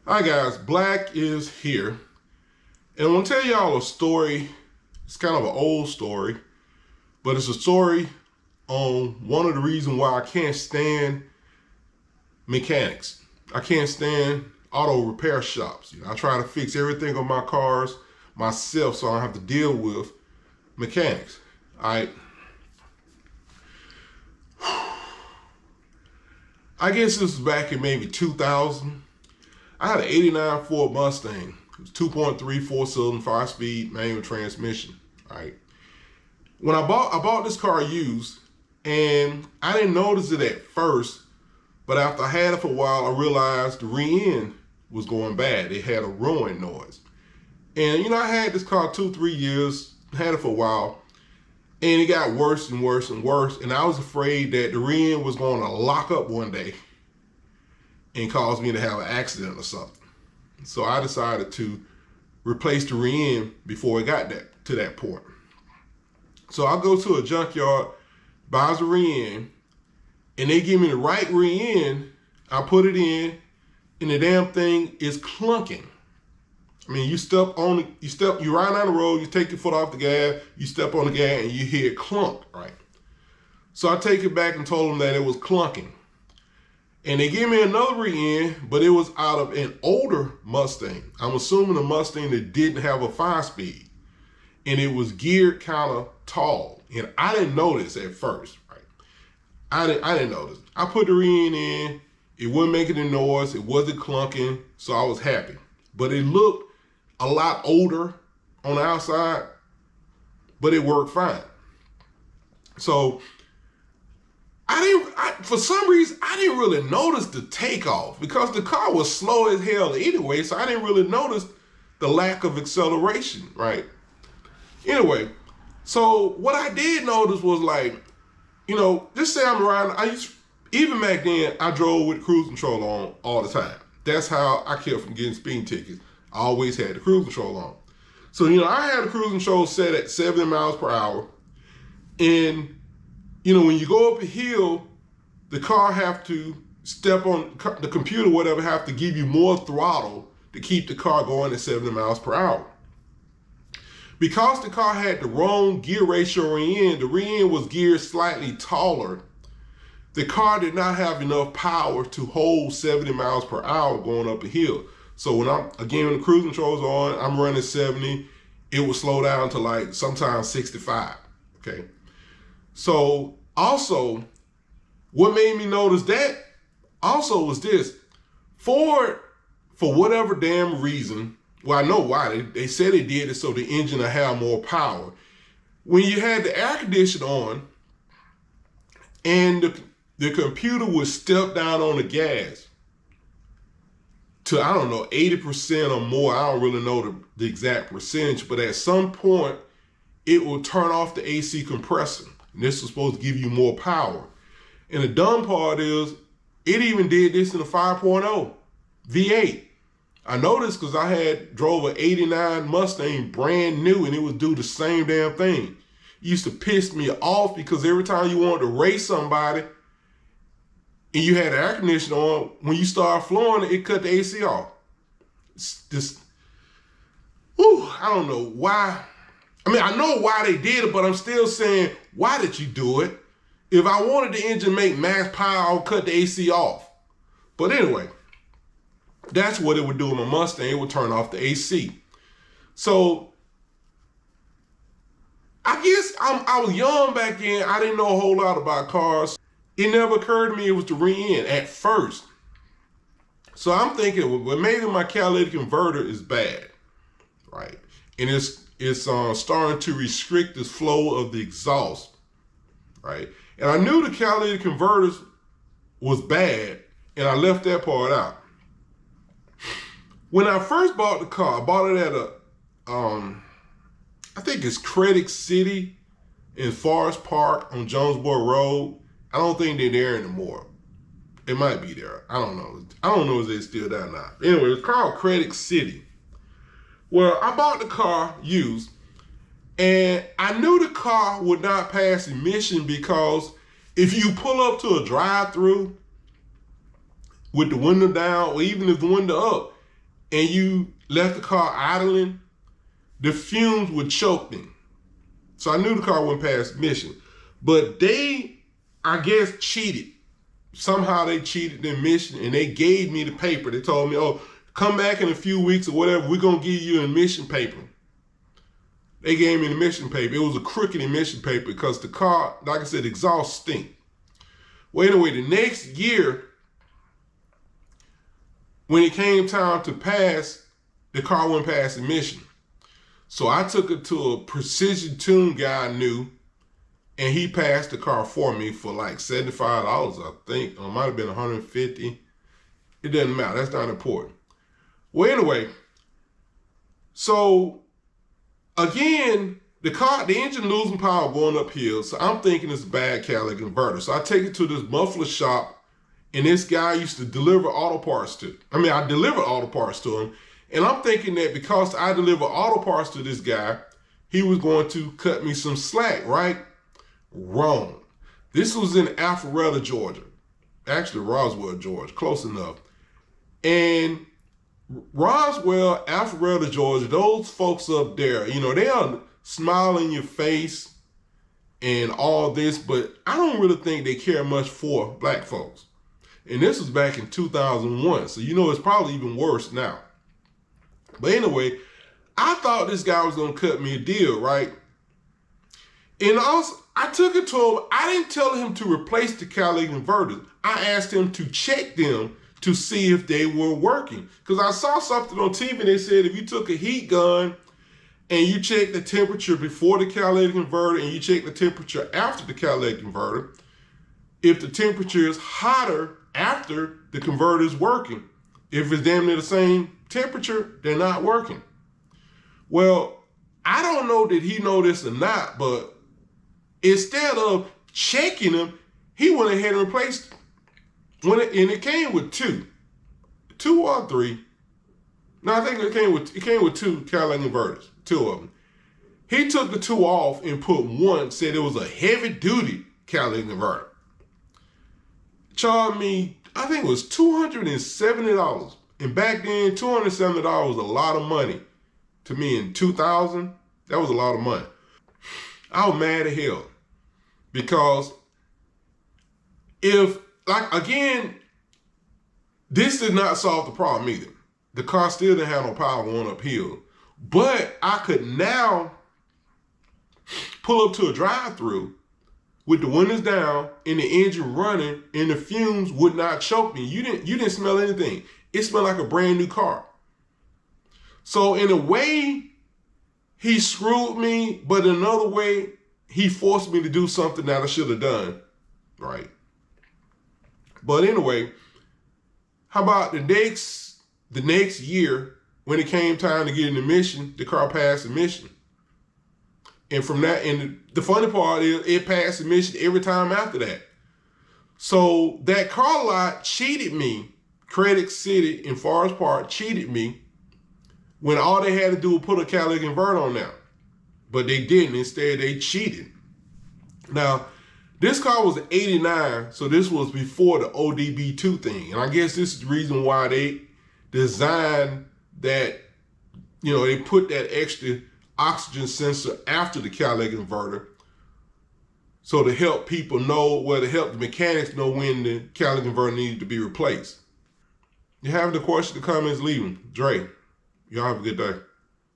Hi guys, Black is here. And I want to tell y'all a story. It's kind of an old story, but it's a story on one of the reasons why I can't stand mechanics. I can't stand auto repair shops. I try to fix everything on my cars myself so I don't have to deal with mechanics. I guess this was back in maybe 2000. I had an 89 Ford Mustang. It was 2.3 4-cylinder 5-speed manual transmission. Right. When I bought this car used, and I didn't notice it at first, but after I had it for a while, I realized the rear end was going bad. It had a roaring noise. And I had this car 2-3 years, had it for a while, and it got worse and worse and worse. And I was afraid that the rear end was going to lock up one day and cause me to have an accident or something. So I decided to replace the rear end before it got to that point. So I go to a junkyard, buy the rear end, and they give me the right rear end. I put it in, and the damn thing is clunking. I mean, you ride down the road, you take your foot off the gas, you step on the gas, and you hear it clunk, right? So I take it back and told them that it was clunking. And they gave me another rear end, but it was out of an older Mustang. I'm assuming a Mustang that didn't have a 5-speed. And it was geared kind of tall. And I didn't notice at first, right? I didn't notice. I put the rear end in, it wasn't making a noise, it wasn't clunking, so I was happy. But it looked a lot older on the outside, but it worked fine. So for some reason, I didn't really notice the takeoff because the car was slow as hell anyway, so I didn't really notice the lack of acceleration, right? Anyway, so what I did notice was just say I'm riding, even back then, I drove with cruise control on all the time. That's how I kept from getting speeding tickets. I always had the cruise control on. So, I had the cruise control set at 70 miles per hour, and when you go up a hill, the car have to step on, the computer, whatever, have to give you more throttle to keep the car going at 70 miles per hour. Because the car had the wrong gear ratio rear end, the rear end was geared slightly taller. The car did not have enough power to hold 70 miles per hour going up a hill. So when when the cruise control's on, I'm running 70, it would slow down to sometimes 65, okay? So also, what made me notice that also was this. Ford, for whatever damn reason, well, I know why. They said they did it so the engine will have more power. When you had the air conditioner on and the computer would step down on the gas to, 80% or more. I don't really know the exact percentage, but at some point, it will turn off the AC compressor. And this is supposed to give you more power. And the dumb part is, it even did this in a 5.0 V8. I noticed because I drove an 89 Mustang brand new, and it would do the same damn thing. It used to piss me off because every time you wanted to race somebody and you had the air conditioner on, when you start flowing, it cut the AC off. I don't know why. I know why they did it, but I'm still saying, why did you do it? If I wanted the engine to make max power, I'll cut the AC off. But anyway, that's what it would do with my Mustang. It would turn off the AC. So I guess I was young back then. I didn't know a whole lot about cars. It never occurred to me it was the rear end at first. So I'm thinking, well, maybe my catalytic converter is bad, right? And it's starting to restrict the flow of the exhaust, right? And I knew the catalytic converters was bad, and I left that part out. When I first bought the car, I bought it at I think it's Credit City in Forest Park on Jonesboro Road. I don't think they're there anymore. It might be there. I don't know. I don't know if they're still there or not. Anyway, it's called Credit City. Well, I bought the car used, and I knew the car would not pass emission because if you pull up to a drive-through with the window down, or even if the window up, and you left the car idling, the fumes would choke me. So I knew the car wouldn't pass emission. But they, I guess, cheated. Somehow they cheated the emission, and they gave me the paper. They told me, oh, come back in a few weeks or whatever, we're going to give you an emission paper. They gave me an emission paper. It was a crooked emission paper because the car, like I said, the exhaust stink. Well, anyway, the next year, when it came time to pass, the car wouldn't pass emission. So I took it to a precision tune guy I knew, and he passed the car for me for like $75, I think, or it might have been $150. It doesn't matter. That's not important. Well, anyway, so again, the engine losing power going uphill. So I'm thinking it's a bad catalytic converter. So I take it to this muffler shop, and this guy used to deliver auto parts to. I delivered auto parts to him. And I'm thinking that because I deliver auto parts to this guy, he was going to cut me some slack, right? Wrong. This was in Alpharetta, Georgia. Actually, Roswell, Georgia. Close enough. And Roswell, Alpharetta, Georgia, those folks up there, they are smiling in your face and all this, but I don't really think they care much for black folks. And this was back in 2001, so it's probably even worse now. But anyway, I thought this guy was going to cut me a deal, right? And also, I took it to him. I didn't tell him to replace the catalytic converters. I asked him to check them to see if they were working. Because I saw something on TV, they said if you took a heat gun and you check the temperature before the catalytic converter and you check the temperature after the catalytic converter, if the temperature is hotter after the converter is working, if it's damn near the same temperature, they're not working. Well, I don't know that he know this or not, but instead of checking them, he went ahead and replaced them. And it came with two or three. No, I think it came with two catalytic converters, two of them. He took the two off and put one, said it was a heavy duty catalytic converter. Charged me, I think it was $270. And back then, $270 was a lot of money. To me in 2000, that was a lot of money. I was mad as hell. Because this did not solve the problem either. The car still didn't have no power going uphill. But I could now pull up to a drive-through with the windows down and the engine running, and the fumes would not choke me. You didn't smell anything. It smelled like a brand new car. So in a way, he screwed me, but in another way, he forced me to do something that I should have done, right? But anyway, how about the next year, when it came time to get an emission, the car passed emission. And from that, and the funny part is it passed emission every time after that. So that car lot cheated me. Credit City in Forest Park cheated me when all they had to do was put a catalytic converter on there. But they didn't. Instead, they cheated. Now, this car was 89, so this was before the ODB2 thing. And I guess this is the reason why they designed that, they put that extra oxygen sensor after the catalytic converter. So to help people know, to help the mechanics know when the catalytic converter needed to be replaced. You have the questions, the comments, leave them. Dre, y'all have a good day.